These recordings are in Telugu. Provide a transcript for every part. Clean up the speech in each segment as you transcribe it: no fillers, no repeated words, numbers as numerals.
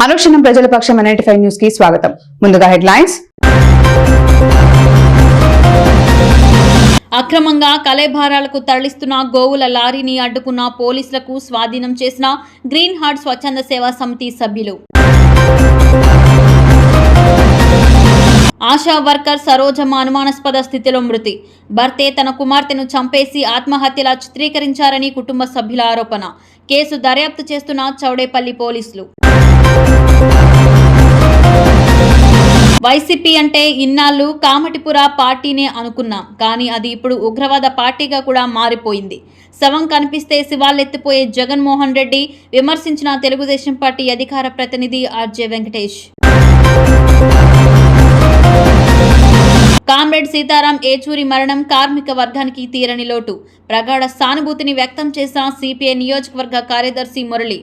అనుక్షణం ప్రజల పక్షం 95 న్యూస్ కి స్వాగతం. ముందుగా హెడ్లైన్స్. అక్రమంగా కళేభారాలకు తరలిస్తున్న గోవుల లారీని అడ్డుకున్న పోలీసులకు స్వాధీనం చేసిన గ్రీన్ హార్ట్ స్వచ్ఛంద సేవా సమితి సభ్యులు. ఆశా వర్కర్ సరోజమ్మ అనుమానాస్పద స్థితిలో మృతి. భర్తే తన కుమార్తెను చంపేసి ఆత్మహత్యలా చిత్రీకరించారని కుటుంబ సభ్యుల ఆరోపణ. కేసు దర్యాప్తు చేస్తున్న చౌడేపల్లి పోలీసులు. వైసీపీ అంటే ఇన్నాళ్ళు కామటిపుర పార్టీనే అనుకున్నాం, కానీ అది ఇప్పుడు ఉగ్రవాద పార్టీగా కూడా మారిపోయింది. శవం కనిపిస్తే శివాలెత్తిపోయే జగన్మోహన్ రెడ్డి విమర్శించిన తెలుగుదేశం పార్టీ అధికార ప్రతినిధి ఆర్జే వెంకటేష్. కామ్రేడ్ సీతారాం ఏచూరి మరణం కార్మిక వర్గానికి తీరని లోటు. ప్రగాఢ సానుభూతిని వ్యక్తం చేసిన సిపిఐ నియోజకవర్గ కార్యదర్శి మురళి.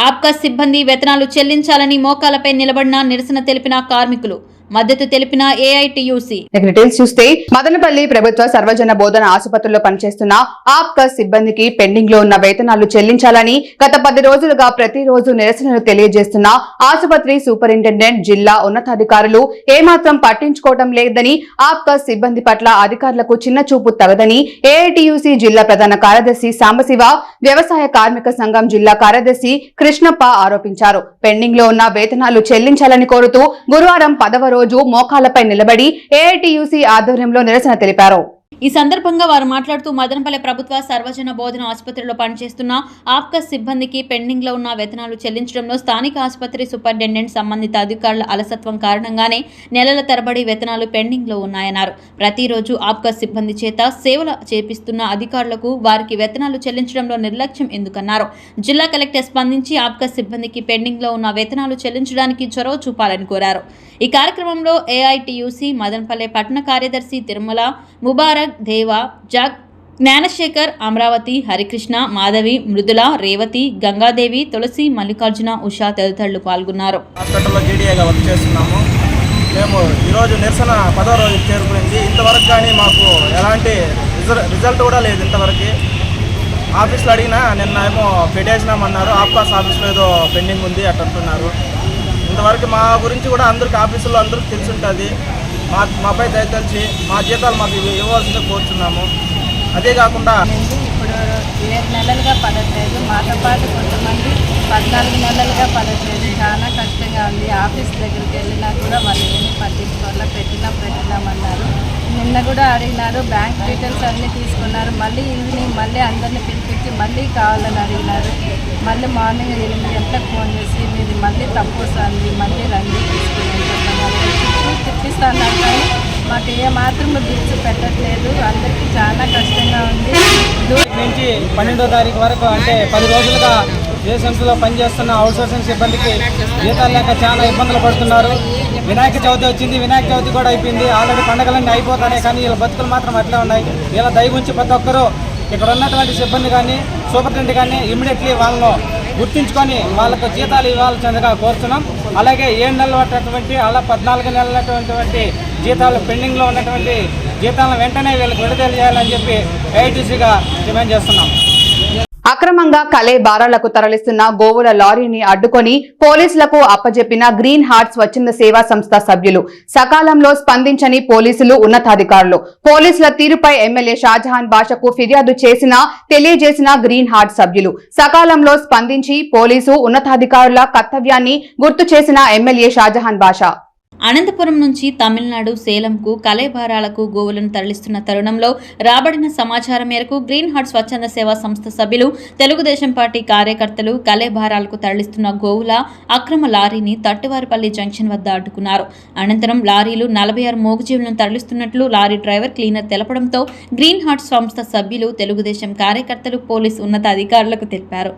ఆప్కా సిబ్బంది వేతనాలు చెల్లించాలని మోకాలపై నిలబడిన నిరసన తెలిపిన కార్మికులు. మద్దతు తెలిపిన ఏఐటియుసి. డీటెయిల్స్ చూస్తే మదనపల్లి ప్రభుత్వ సర్వజన బోధన ఆసుపత్రిలో పనిచేస్తున్న ఆప్కా సిబ్బందికి పెండింగ్ లో ఉన్న వేతనాలు చెల్లించాలని గత 10 రోజులుగా ప్రతిరోజు నిరసనలు తెలియజేస్తున్న ఆసుపత్రి సూపరింటెండెంట్, జిల్లా ఉన్నతాధికారులు ఏమాత్రం పట్టించుకోవడం లేదని, ఆప్కా సిబ్బంది పట్ల అధికారులకు చిన్న చూపు తగదని ఏఐటియుసి జిల్లా ప్రధాన కార్యదర్శి సాంబశివ, వ్యవసాయ కార్మిక సంఘం జిల్లా కార్యదర్శి కృష్ణప్ప ఆరోపించారు. పెండింగ్ లో ఉన్న వేతనాలు చెల్లించాలని కోరుతూ గురువారం 10వ రోజు మోకాలపై నిలబడి ఏఐటియుసి ఆధ్వర్యంలో నిరసన తెలిపారు. ఈ సందర్భంగా వారు మాట్లాడుతూ మదనపల్లి ప్రభుత్వ సర్వజన బోధన ఆసుపత్రిలో పనిచేస్తున్న ఆప్కా సిబ్బందికి పెండింగ్ లో ఉన్న వేతనాలు చెల్లించడంలో స్థానిక ఆసుపత్రి సూపరింటెండెంట్, సంబంధిత అధికారుల అలసత్వం కారణంగానే నెలల తరబడి వేతనాలు పెండింగ్ లో ఉన్నాయన్నారు. ప్రతిరోజు ఆప్కా సిబ్బంది చేత సేవలు చేపిస్తున్న అధికారులకు వారికి వేతనాలు చెల్లించడంలో నిర్లక్ష్యం ఎందుకన్నారు. జిల్లా కలెక్టర్ స్పందించి ఆప్కా సిబ్బందికి పెండింగ్ లో ఉన్న వేతనాలు చెల్లించడానికి చొరవ చూపాలని కోరారు. ఈ కార్యక్రమంలో ఏఐటియుసి మదనపల్లి పట్టణ కార్యదర్శి తిరుమల, ముబారక్, దేవా, జాగ్, జ్ఞానశేఖర్, అమరావతి, హరికృష్ణ, మాధవి, మృదుల, రేవతి, గంగాదేవి, తులసి, మల్లికార్జున, ఉషా తదితరులు పాల్గొన్నారు. హాస్పిటల్లో జీడీఏగా వర్క్ చేస్తున్నాము. మేము ఈరోజు నిరసన 10వ రోజు చేరుకుంది. ఇంతవరకు కానీ మాకు ఎలాంటి రిజల్ట్ కూడా లేదు. ఇంతవరకు ఆఫీస్లో అడిగినా నిన్న ఏమో పెట్టేసినామన్నారు. ఆఫ్కాస్ ఆఫీస్లో ఏదో పెండింగ్ ఉంది అంటున్నారు. ఇంతవరకు మా గురించి కూడా అందరికి ఆఫీసులో అందరికి తెలుసుంటుంది. మాపై దయతలిచి మా జీతాలు మాకు ఇవ్వాల్సిందే కోరుతున్నాము. అదే కాకుండా ఇప్పుడు 7 నెలలుగా పడట్లేదు. మాతో పాటు కొంతమంది 14 నెలలుగా పడట్లేదు. చాలా కష్టంగా ఉంది. ఆఫీస్ దగ్గరికి వెళ్ళినా కూడా వాళ్ళు ఏమి పట్టించుకోవాలా, పెట్టినామన్నారు. నిన్న కూడా అడిగినారు. బ్యాంక్ డీటెయిల్స్ అన్నీ తీసుకున్నారు. మళ్ళీ ఈవినింగ్ మళ్ళీ అందరినీ పిలిపించి మళ్ళీ కావాలని అడిగినారు. మళ్ళీ మార్నింగ్ 8 గంటలకు ఫోన్ చేసి మీది మళ్ళీ తప్పు వస్తుంది, మళ్ళీ రండి తీసుకుని తిప్పిస్తాను. కానీ మాకు ఏ మాత్రం బిల్స్ పెట్టట్లేదు. అందరికీ చాలా కష్టంగా ఉంది. నుంచి 12వ తారీఖు వరకు అంటే 10 రోజులుగా ఏ సంస్థలో పనిచేస్తున్న అవుట్సోర్సింగ్ సిబ్బందికి జీతాలు లేక చాలా ఇబ్బందులు పడుతున్నారు. వినాయక చవితి వచ్చింది. వినాయక చవితి కూడా అయిపోయింది. ఆల్రెడీ పండుగలన్నీ అయిపోతాయి, కానీ వీళ్ళ బతుకులు మాత్రం అట్లే ఉన్నాయి. వీళ్ళ దయ గురించి ప్రతి ఒక్కరూ ఇక్కడ ఉన్నటువంటి సిబ్బంది కానీ సూపరింటెండెంట్ కానీ ఇమ్మీడియట్లీ వాళ్ళను గుర్తించుకొని వాళ్ళకు జీతాలు ఇవ్వాల్సిందిగా కోరుతున్నాం. అలాగే 7 నెలలు పట్టినటువంటి అలా 14 నెలలటువంటి జీతాలు పెండింగ్లో ఉన్నటువంటి జీతాలను వెంటనే వీళ్ళకి విడుదల చేయాలని చెప్పి ఏఐటీసీగా డిమాండ్ చేస్తున్నాం. అక్రమంగా కళేబారాలకు తరలిస్తున్న గోవుల లారీని అడ్డుకొని పోలీసులకు అప్పజెప్పిన గ్రీన్ హార్ట్ స్వచ్ఛంద సేవా సంస్థ సభ్యులు. సకాలంలో స్పందించని పోలీసులు, ఉన్నతాధికారులు. పోలీసుల తీరుపై ఎమ్మెల్యే షాజహాన్ బాషాకు ఫిర్యాదు తెలియజేసిన గ్రీన్ హార్ట్ సభ్యులు. సకాలంలో స్పందించి పోలీసు, ఉన్నతాధికారుల కర్తవ్యాన్ని గుర్తు చేసిన ఎమ్మెల్యే షాజహాన్ బాషా. అనంతపురం నుంచి తమిళనాడు సేలంకు కళేభారాలకు గోవులను తరలిస్తున్న తరుణంలో రాబడిన సమాచారం మేరకు గ్రీన్ హార్ట్ స్వచ్ఛంద సేవా సంస్థ సభ్యులు, తెలుగుదేశం పార్టీ కార్యకర్తలు కళేభారాలకు తరలిస్తున్న గోవుల అక్రమ లారీని తట్టువారిపల్లి జంక్షన్ వద్ద అడ్డుకున్నారు. అనంతరం లారీలు 46 మూగజీవులను తరలిస్తున్నట్లు లారీ డ్రైవర్, క్లీనర్ తెలపడంతో గ్రీన్ హార్ట్ సంస్థ సభ్యులు, తెలుగుదేశం కార్యకర్తలు, పోలీసు ఉన్నతాధికారులకు తెలిపారు.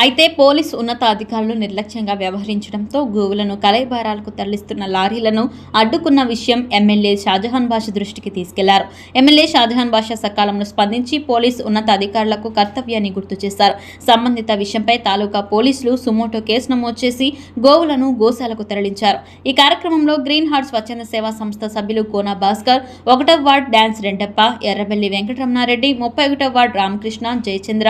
అయితే పోలీసు ఉన్నతాధికారులు నిర్లక్ష్యంగా వ్యవహరించడంతో గోవులను కలైబారాలకు తరలిస్తున్న లారీలను అడ్డుకున్న విషయం ఎమ్మెల్యే షాజహాన్ బాషా దృష్టికి తీసుకెళ్లారు. ఎమ్మెల్యే షాజహాన్ బాషా సకాలంలో స్పందించి పోలీసు ఉన్నతాధికారులకు కర్తవ్యాన్ని గుర్తు చేశారు. సంబంధిత విషయంపై తాలూకా పోలీసులు సుమోటో కేసు నమోదు చేసి గోవులను గోశాలకు తరలించారు. ఈ కార్యక్రమంలో గ్రీన్ హార్ట్ స్వచ్ఛంద సేవా సంస్థ సభ్యులు కోన భాస్కర్, 1వ వార్డ్ డాన్స్ రెండప్ప, ఎర్రబెల్లి వెంకటరమణారెడ్డి, 31వ వార్డ్ రామకృష్ణ, జయచంద్ర,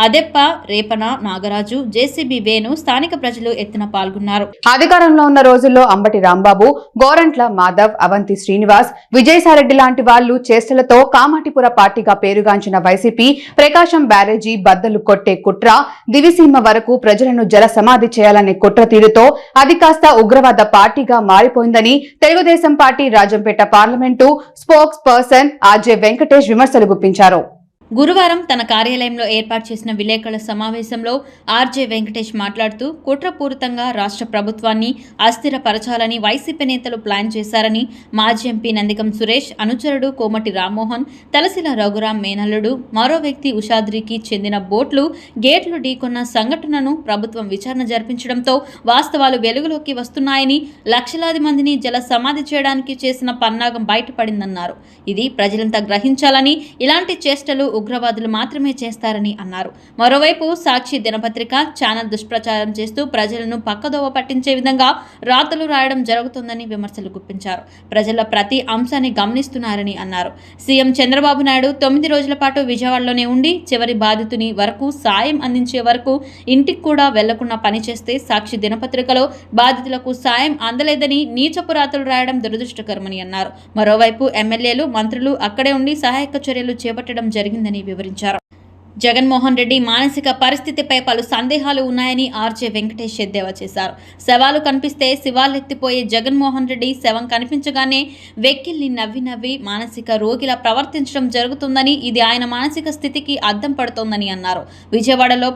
అదెప్ప, రేపన, నాగరాజు, జేసీబీ వేణు, స్థానిక ప్రజలు ఎత్తున పాల్గొన్నారు. అధికారంలో ఉన్న రోజుల్లో అంబటి రాంబాబు, గోరంట్ల మాధవ్, అవంతి శ్రీనివాస్, విజయసాయిరెడ్డి లాంటి వాళ్లు చేష్టలతో కామాటిపుర పార్టీగా పేరుగాంచిన వైసీపీ ప్రకాశం బ్యారేజీ బద్దలు కొట్టే కుట్ర, దివిసీమ వరకు ప్రజలను జల సమాధి చేయాలనే కుట్ర తీరుతో అది కాస్త ఉగ్రవాద పార్టీగా మారిపోయిందని Telugu Desam party Rajampet parliament spokesperson RJ Venkatesh విమర్శలు గుప్పించారు. గురువారం తన కార్యాలయంలో ఏర్పాటు చేసిన విలేకరుల సమావేశంలో ఆర్జే వెంకటేష్ మాట్లాడుతూ కుట్రపూరితంగా రాష్ట్ర ప్రభుత్వాన్ని అస్థిరపరచాలని వైసీపీ నేతలు ప్లాన్ చేశారని, మాజీ ఎంపీ నందిగం సురేష్ అనుచరుడు కోమటి రామ్మోహన్, తలసిల రఘురాం మేనల్లుడు మరో వ్యక్తి ఉషాద్రికి చెందిన బోట్లు గేట్లు ఢీకొన్న సంఘటనను ప్రభుత్వం విచారణ జరిపించడంతో వాస్తవాలు వెలుగులోకి వస్తున్నాయని, లక్షలాది మందిని జల సమాధి చేయడానికి చేసిన పన్నాగం బయటపడిందన్నారు. ఇది ప్రజలంతా గ్రహించాలని, ఇలాంటి చేష్టలు ఉగ్రవాదులు మాత్రమే చేస్తారని అన్నారు. మరోవైపు సాక్షి దినపత్రిక ఛానల్ దుష్ప్రచారం చేస్తూ ప్రజలను పక్కదోవ పట్టించే విధంగా రాతలు రాయడం జరుగుతుందని విమర్శలు గుప్పించారు. ప్రజల ప్రతి అంశాన్ని గమనిస్తున్నారని అన్నారు. సీఎం చంద్రబాబు నాయుడు 9 రోజుల పాటు విజయవాడలోనే ఉండి చివరి బాధితుని వరకు సాయం అందించే వరకు ఇంటికి కూడా వెళ్లకుండా పనిచేస్తే సాక్షి దినపత్రికలో బాధితులకు సాయం అందలేదని నీచపు రాతలు రాయడం దురదృష్టకరమని అన్నారు. మరోవైపు ఎమ్మెల్యేలు, మంత్రులు అక్కడే ఉండి సహాయక చర్యలు చేపట్టడం జరిగిందని వివరించారు. జగన్మోహన్ రెడ్డి మానసిక పరిస్థితిపై పలు సందేహాలు ఉన్నాయని ఆర్జే వెంకటేష్ ఎద్దేవా చేశారు. శవాలు కనిపిస్తే శివాలెత్తిపోయే జగన్మోహన్ రెడ్డి శవం కనిపించగానే వెక్కిల్ని నవ్వి మానసిక రోగిలా ప్రవర్తించడం జరుగుతుందని, ఇది ఆయన మానసిక స్థితికి అద్దం పడుతోందని అన్నారు. విజయవాడలో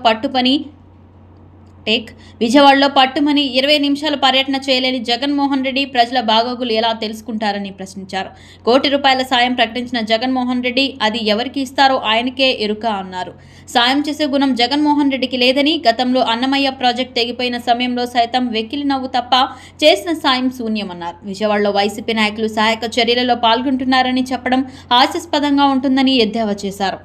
పట్టుమని 20 నిమిషాలు పర్యటన చేయలేని జగన్మోహన్ రెడ్డి ప్రజల బాగోగులు ఎలా తెలుసుకుంటారని ప్రశ్నించారు. ₹1 కోటి సాయం ప్రకటించిన జగన్మోహన్ రెడ్డి అది ఎవరికి ఇస్తారో ఆయనకే ఎరుక అన్నారు. సాయం చేసే గుణం జగన్మోహన్ రెడ్డికి లేదని, గతంలో అన్నమయ్య ప్రాజెక్ట్ తెగిపోయిన సమయంలో సైతం వెక్కిలి నవ్వు తప్ప చేసిన సాయం శూన్యమన్నారు. విజయవాడలో వైసీపీ నాయకులు సహాయక చర్యలలో పాల్గొంటున్నారని చెప్పడం హాస్యాస్పదంగా ఉంటుందని ఎద్దేవా చేశారు.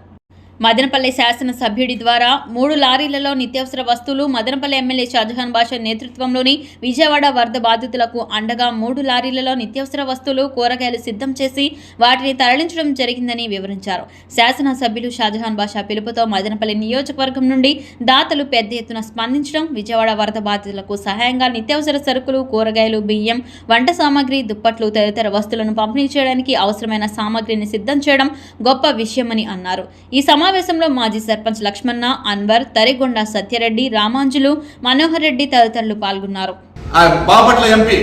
మదనపల్లి శాసనసభ్యుడి ద్వారా 3 లారీలలో నిత్యావసర వస్తువులు, మదనపల్లి ఎమ్మెల్యే షాజహాన్ బాషా నేతృత్వంలోని విజయవాడ వరద బాధితులకు అండగా 3 లారీలలో నిత్యావసర వస్తువులు, కూరగాయలు సిద్ధం చేసి వాటిని తరలించడం జరిగిందని వివరించారు. శాసనసభ్యులు షాజహాన్ బాషా పిలుపుతో మదనపల్లి నియోజకవర్గం నుండి దాతలు పెద్ద ఎత్తున స్పందించడం, విజయవాడ వరద బాధితులకు సహాయంగా నిత్యావసర సరుకులు, కూరగాయలు, బియ్యం, వంట సామాగ్రి, దుప్పట్లు తదితర వస్తువులను పంపిణీ చేయడానికి అవసరమైన సామాగ్రిని సిద్ధం చేయడం గొప్ప విషయమని అన్నారు. ఈ సమావేశంలో మాజీ సర్పంచ్ లక్ష్మణ, అన్వర్, తరిగొండ సత్యరెడ్డి, రామాంజులు, మనోహర్ రెడ్డి తదితరులు పాల్గొన్నారు. బాపట్ల ఎంపీ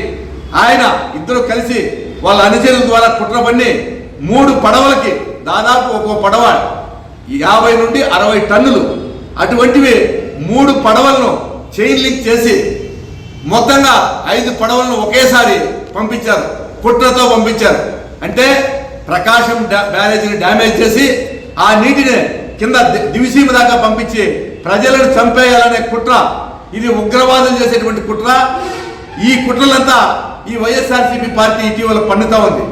ఆయన ఇద్దరు కలిసి వాళ్ళ అనుచరుల ద్వారా కుట్ర పన్ని 3 పడవలకి దాదాపు ఒక్కో పడవ 50 నుండి 60 టన్నులు అటువంటివి 3 పడవలను చైన్ లింక్ చేసి మొత్తంగా 5 పడవలను ఒకేసారి పంపించారు. కుట్రతో పంపించారు. అంటే ప్రకాశం బ్యారేజీని డ్యామేజ్ చేసి ఆ నీటిని కింద దివిసీమ దాకా పంపించి ప్రజలను చంపేయాలనే కుట్ర. ఇది ఉగ్రవాదం చేసేటువంటి కుట్ర. ఈ కుట్రలంతా ఈ వైఎస్ఆర్సీపీ పార్టీ ఇటీవల పన్నుతా ఉంది.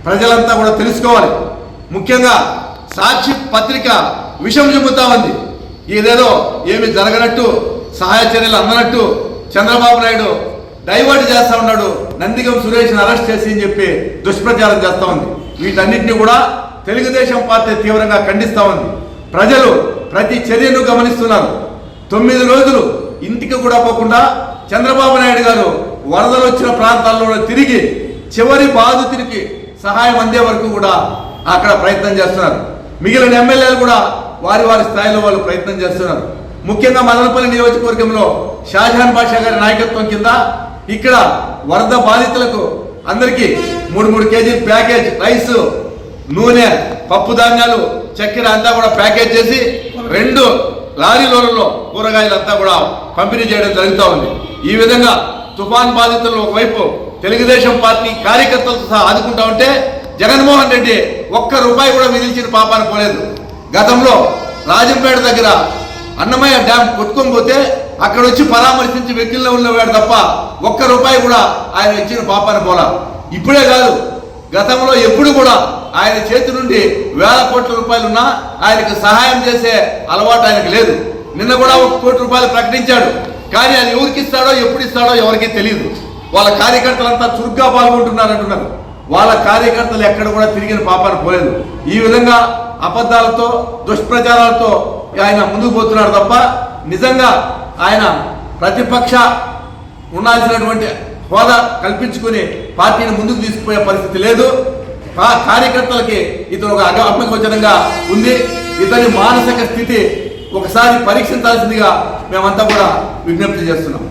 ప్రజలంతా కూడా తెలుసుకోవాలి. ముఖ్యంగా సాక్షి పత్రిక విషం చెబుతా ఉంది. ఇదేదో ఏమి జరగనట్టు, సహాయ చర్యలు అందనట్టు చంద్రబాబు నాయుడు డైవర్ట్ చేస్తా ఉన్నాడు, నందిగం సురేష్ని అరెస్ట్ చేసి అని చెప్పి దుష్ప్రచారం చేస్తా ఉంది. వీటన్నిటిని కూడా తెలుగుదేశం పార్టీ తీవ్రంగా ఖండిస్తా ఉంది. ప్రజలు ప్రతి చర్యను గమనిస్తున్నారు. 9 రోజులు ఇంటికి కూడా పోకుండా చంద్రబాబు నాయుడు గారు వరదలు వచ్చిన ప్రాంతాల్లో తిరిగి చివరి బాధితుడికి సహాయం అందే వరకు కూడా అక్కడ ప్రయత్నం చేస్తున్నారు. మిగిలిన ఎమ్మెల్యేలు కూడా వారి స్థాయిలో వాళ్ళు ప్రయత్నం చేస్తున్నారు. ముఖ్యంగా మదనపల్లి నియోజకవర్గంలో షాజహాన్ బాషా గారి నాయకత్వం కింద ఇక్కడ వరద బాధితులకు అందరికీ 3 కేజీల ప్యాకేజ్ రైస్, నూనె, పప్పు ధాన్యాలు, చక్కెర అంతా కూడా ప్యాకేజ్ చేసి 2 లారీలలో కూరగాయలంతా కూడా పంపిణీ చేయడం జరుగుతూ ఉంది. ఈ విధంగా తుఫాన్ బాధితులు ఒకవైపు తెలుగుదేశం పార్టీ కార్యకర్తలతో సహా ఆదుకుంటా ఉంటే జగన్మోహన్ రెడ్డి ₹1 కూడా విధించిన పాపాన పోలేదు. గతంలో రాజంపేట దగ్గర అన్నమయ్య డ్యామ్ కొట్టుకొని పోతే అక్కడ వచ్చి పరామర్శించి వెకిల్లో ఉన్నవాడు తప్ప ఒక్క రూపాయి కూడా ఆయన ఇచ్చిన పాపాన పోలా. ఇప్పుడే కాదు, గతంలో ఎప్పుడు కూడా ఆయన చేతి నుండి వేల కోట్ల రూపాయలున్నా ఆయనకు సహాయం చేసే అలవాటు ఆయనకు లేదు. నిన్న కూడా 1 కోటి రూపాయలు ప్రకటించాడు, కానీ అది ఎవరికి ఇస్తాడో ఎప్పుడు ఇస్తాడో ఎవరికీ తెలియదు. వాళ్ళ కార్యకర్తలంతా చురుగ్గా పాల్గొంటున్నారంటున్నారు. వాళ్ళ కార్యకర్తలు ఎక్కడ కూడా తిరిగిన పాపాన పోలేదు. ఈ విధంగా అబద్ధాలతో దుష్ప్రచారాలతో ఆయన ముందుకు పోతున్నాడు తప్ప నిజంగా ఆయన ప్రతిపక్ష ఉండాల్సినటువంటి హోదా కల్పించుకుని పార్టీని ముందుకు తీసుకుపోయే పరిస్థితి లేదు. కార్యకర్తలకి ఇతను ఒక అపగోచరంగా ఉంది. ఇతని మానసిక స్థితి ఒకసారి పరీక్షించాల్సిందిగా మేమంతా కూడా విజ్ఞప్తి చేస్తున్నాం.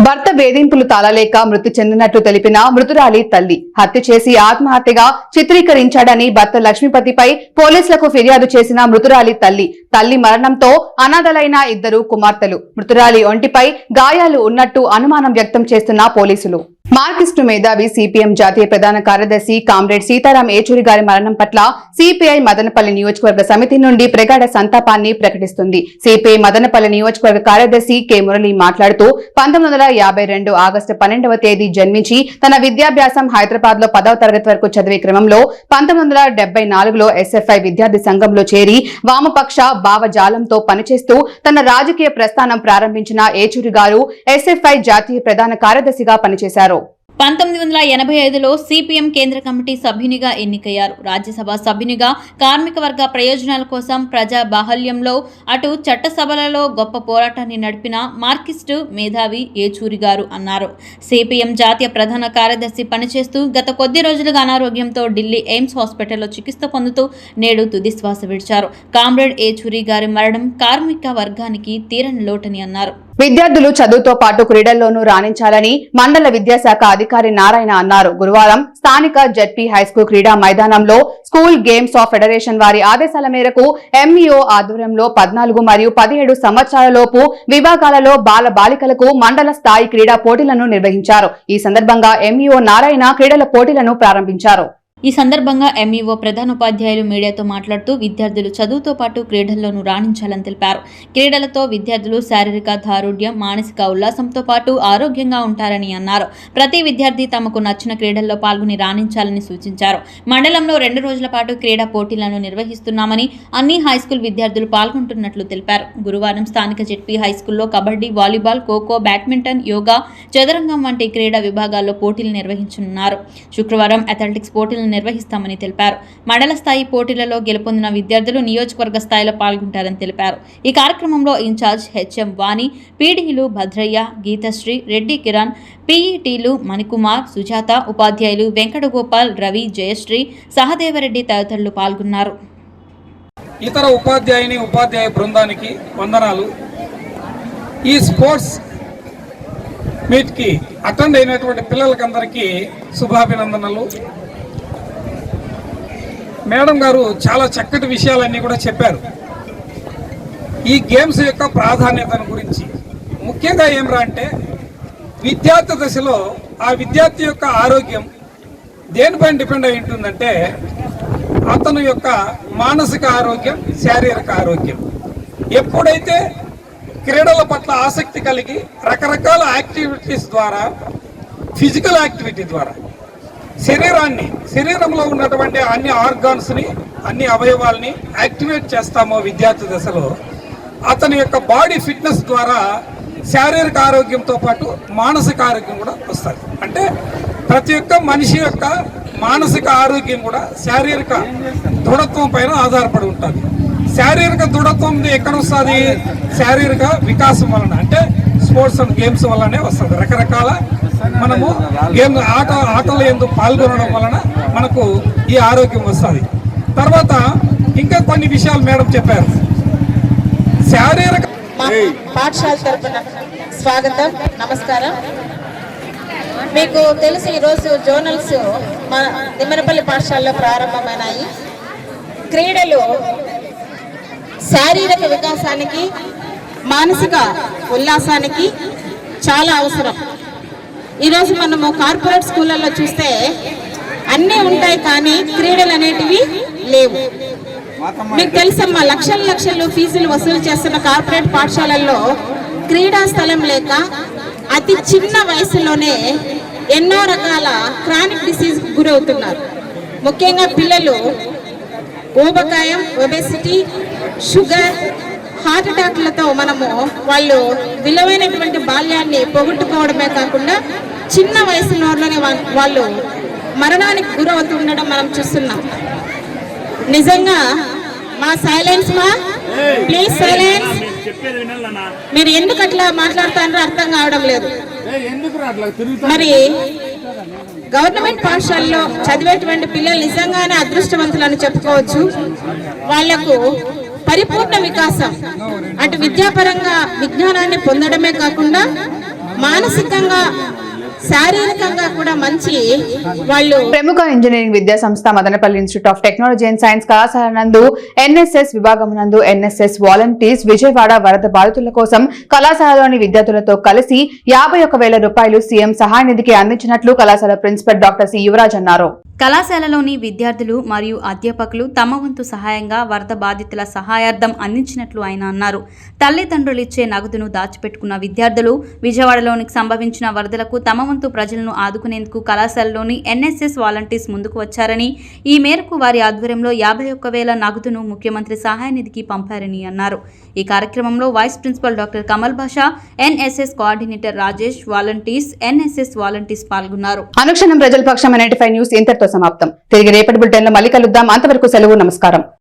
భర్త వేధింపులు తాళలేక మృతి చెందినట్లు తెలిపిన మృతురాలి తల్లి హత్య చేసి ఆత్మహత్యగా చిత్రీకరించాడని భర్త లక్ష్మీపతిపై పోలీసులకు ఫిర్యాదు చేసిన మృతురాలి తల్లి మరణంతో అనాథలైన 2 కుమార్తెలు. మృతురాలి ఒంటిపై గాయాలు ఉన్నట్టు అనుమానం వ్యక్తం చేస్తున్న పోలీసులు. మార్కిస్టు మేధావి సిపిఎం జాతీయ ప్రధాన కార్యదర్శి కామ్రేడ్ సీతారాం ఏచూరి గారి మరణం పట్ల సిపిఐ మదనపల్లి నియోజకవర్గ సమితి నుండి ప్రగాఢ సంతాపాన్ని ప్రకటిస్తుంది. సిపిఐ మదనపల్లి నియోజకవర్గ కార్యదర్శి కె మురళి మాట్లాడుతూ 1952 ఆగస్టు 12వ తేదీ జన్మించి తన విద్యాభ్యాసం హైదరాబాద్ లో 10వ తరగతి వరకు చదివే క్రమంలో 1974లో ఎస్ఎఫ్ఐ విద్యార్థి సంఘంలో చేరి వామపక్ష భావజాలంతో పనిచేస్తూ తన రాజకీయ ప్రస్థానం ప్రారంభించిన ఏచూరి గారు ఎస్ఎఫ్ఐ జాతీయ ప్రధాన కార్యదర్శిగా పనిచేశారు. 1985లో సిపిఎం కేంద్ర కమిటీ సభ్యునిగా ఎన్నికయ్యారు. రాజ్యసభ సభ్యునిగా కార్మిక వర్గ ప్రయోజనాల కోసం ప్రజా బాహల్యంలో అటు చట్టసభలలో గొప్ప పోరాటాన్ని నడిపిన మార్కిస్టు మేధావి ఏచూరి గారు అన్నారు. సిపిఎం జాతీయ ప్రధాన కార్యదర్శి పనిచేస్తూ గత కొద్ది రోజులుగా అనారోగ్యంతో ఢిల్లీ ఎయిమ్స్ హాస్పిటల్లో చికిత్స పొందుతూ నేడు తుదిశ్వాస విడిచారు. కామ్రేడ్ ఏచూరి గారి మరణం కార్మిక వర్గానికి తీరని లోటని అన్నారు. విద్యార్థులు చదువుతో పాటు క్రీడల్లోనూ రాణించాలని మండల విద్యాశాఖ అధికారి నారాయణ అన్నారు. గురువారం స్థానిక జడ్పీ హైస్కూల్ క్రీడా మైదానంలో స్కూల్ గేమ్స్ ఆఫ్ ఫెడరేషన్ వారి ఆదేశాల మేరకు ఎంఈఓ ఆధ్వర్యంలో 14 మరియు 17 సంవత్సరాలలోపు విభాగాలలో బాల బాలికలకు మండల స్థాయి క్రీడా పోటీలను నిర్వహించారు. ఈ సందర్భంగా ఎంఈఓ నారాయణ క్రీడల పోటీలను ప్రారంభించారు. ఈ సందర్భంగా ఎంఈఓ ప్రధానోపాధ్యాయులు మీడియాతో మాట్లాడుతూ విద్యార్థులు చదువుతో పాటు క్రీడల్లోనూ రాణించాలని తెలిపారు. క్రీడలతో విద్యార్థులు శారీరక దారుఢ్యం, మానసిక ఉల్లాసంతో పాటు ఆరోగ్యంగా ఉంటారని అన్నారు. ప్రతి విద్యార్థి తమకు నచ్చిన క్రీడల్లో పాల్గొని రాణించాలని సూచించారు. మండలంలో 2 రోజుల పాటు క్రీడా పోటీలను నిర్వహిస్తున్నామని అన్ని హైస్కూల్ విద్యార్థులు పాల్గొంటున్నట్లు తెలిపారు. గురువారం స్థానిక జెడ్పీ హైస్కూల్లో కబడ్డీ, వాలీబాల్, ఖోఖో, బ్యాడ్మింటన్, యోగా, చదరంగం వంటి క్రీడా విభాగాల్లో పోటీలు నిర్వహించనున్నారు. శుక్రవారం అథ్లెటిక్స్ పోటీలు నిర్వహిస్తామని తెలిపారు. మండల స్థాయి పోటీలలో గెలుపొందిన విద్యార్థులు నియోజకవర్గ స్థాయిలో పాల్గొంటారని తెలిపారు. ఈ కార్యక్రమంలో ఇన్ఛార్జ్ హెచ్ఎం వాణి, పీడీలు భద్రయ్య, గీతశ్రీ, రెడ్డి కిరణ్, పీఈటీలు మణికుమార్, సుజాత, ఉపాధ్యాయులు వెంకటగోపాల్, రవి, జయశ్రీ, సహదేవరెడ్డి తదితరులు పాల్గొన్నారు. ఇతర ఉపాధ్యాయ బృందానికి వందనాలు. ఈ స్పోర్ట్స్ మీట్కి అటెండ్ అయినటువంటి పిల్లలకందరికీ శుభాభినందనలు. మేడం గారు చాలా చక్కటి విషయాలన్నీ కూడా చెప్పారు. ఈ గేమ్స్ యొక్క ప్రాధాన్యతను గురించి ముఖ్యంగా ఏమరా అంటే విద్యార్థి దశలో ఆ విద్యార్థి యొక్క ఆరోగ్యం దేనిపైన డిపెండ్ అయి ఉంటుందంటే అతను యొక్క మానసిక ఆరోగ్యం, శారీరక ఆరోగ్యం. ఎప్పుడైతే క్రీడల పట్ల ఆసక్తి కలిగి రకరకాల యాక్టివిటీస్ ద్వారా, ఫిజికల్ యాక్టివిటీ ద్వారా శరీరంలో ఉన్నటువంటి అన్ని ఆర్గాన్స్ని, అన్ని అవయవాల్ని యాక్టివేట్ చేస్తామో విద్యార్థి దశలో అతని యొక్క బాడీ ఫిట్నెస్ ద్వారా శారీరక ఆరోగ్యంతో పాటు మానసిక ఆరోగ్యం కూడా వస్తుంది. అంటే ప్రతి ఒక్క మనిషి యొక్క మానసిక ఆరోగ్యం కూడా శారీరక దృఢత్వం పైన ఆధారపడి ఉంటుంది. శారీరక దృఢత్వం ఎక్కడ వస్తుంది? శారీరక వికాసం వలన, అంటే స్పోర్ట్స్ అండ్ గేమ్స్ వల్లనే వస్తుంది. రకరకాల మనము ఆటల ఎందుకు పాల్గొనడం వలన మనకు ఈ ఆరోగ్యం వస్తుంది. తర్వాత ఇంకా కొన్ని విషయాలు మేడం చెప్పారు. శారీరక పాఠశాల తరపున స్వాగతం, నమస్కారం. మీకు తెలుసు ఈరోజు జోనల్స్ మన నిమ్మనపల్లి పాఠశాలలో ప్రారంభమైనాయి. క్రీడలు శారీరక వికాసానికి, మానసిక ఉల్లాసానికి చాలా అవసరం. ఈరోజు మనము కార్పొరేట్ స్కూళ్ళల్లో చూస్తే అన్నీ ఉంటాయి, కానీ క్రీడలు అనేటివి లేవు. మీకు తెలుసమ్మా, లక్షల లక్షలు ఫీజులు వసూలు చేస్తున్న కార్పొరేట్ పాఠశాలల్లో క్రీడా స్థలం లేక అతి చిన్న వయసులోనే ఎన్నో రకాల క్రానిక్ డిసీజ్ గురవుతున్నారు. ముఖ్యంగా పిల్లలు ఊబకాయం, ఒబెసిటీ, షుగర్, హార్ట్ అటాక్లతో వాళ్ళు విలువైనటువంటి బాల్యాన్ని పోగొట్టుకోవడమే కాకుండా చిన్న వయసులోనే వాళ్ళు మరణానికి గురవుతుండడం మనం చూస్తున్నాం. నిజంగా మా సైలెన్స్ ప్లీజ్ సైలెన్స్. మీరు ఎందుకు అట్లా మాట్లాడుతారో అర్థం కావడం లేదు. మరి గవర్నమెంట్ పాఠశాలలో చదివేటువంటి పిల్లలు నిజంగానే అదృష్టవంతులని చెప్పుకోవచ్చు. వాళ్లకు పరిపూర్ణ వికాసం, అటు విద్యాపరంగా విజ్ఞానాన్ని పొందడమే కాకుండా మానసికంగా, శారీరకంగా కూడా మంచి వాళ్ళు. ప్రముఖ ఇంజనీరింగ్ విద్యా సంస్థ Madanapalle institute of technology and science కళాశాల నందు ఎన్ఎస్ఎస్ విభాగం నందు ఎన్ఎస్ఎస్ వాలంటీర్స్ విజయవాడ వరద బాధితుల కోసం కళాశాలలోని విద్యార్థులతో కలిసి 51,000 రూపాయలు సీఎం సహాయ నిధికి అందించినట్లు కళాశాల ప్రిన్సిపల్ డాక్టర్ సి యువరాజ్ అన్నారు. కళాశాలలోని విద్యార్థులు మరియు అధ్యాపకులు తమ వంతు సహాయంగా వరద బాధితుల సహాయార్థం అందించినట్లు ఆయన అన్నారు. తల్లిదండ్రులు ఇచ్చే నగదును దాచిపెట్టుకున్న విద్యార్థులు విజయవాడలోనికి సంభవించిన వరదలకు తమ వంతు ప్రజలను ఆదుకునేందుకు కళాశాలలోని ఎన్ఎస్ఎస్ వాలంటీర్స్ ముందుకు వచ్చారని, ఈ మేరకు వారి ఆధ్వర్యంలో 51,000 నగదును ముఖ్యమంత్రి సహాయ నిధికి పంపారని అన్నారు. ఈ కార్యక్రమంలో వైస్ ప్రిన్సిపల్ డాక్టర్ కమల్ భాషా, NSS coordinator Rajesh, volunteers, NSS volunteers పాల్గొన్నారు. అనుక్షణం ప్రజల పక్షం 95 న్యూస్ ఇంతటితో సమాప్తం. తిరిగి రేపటి బులెటిన్లో మళ్ళీ కలుద్దాం. అంతవరకు సెలవు, నమస్కారం.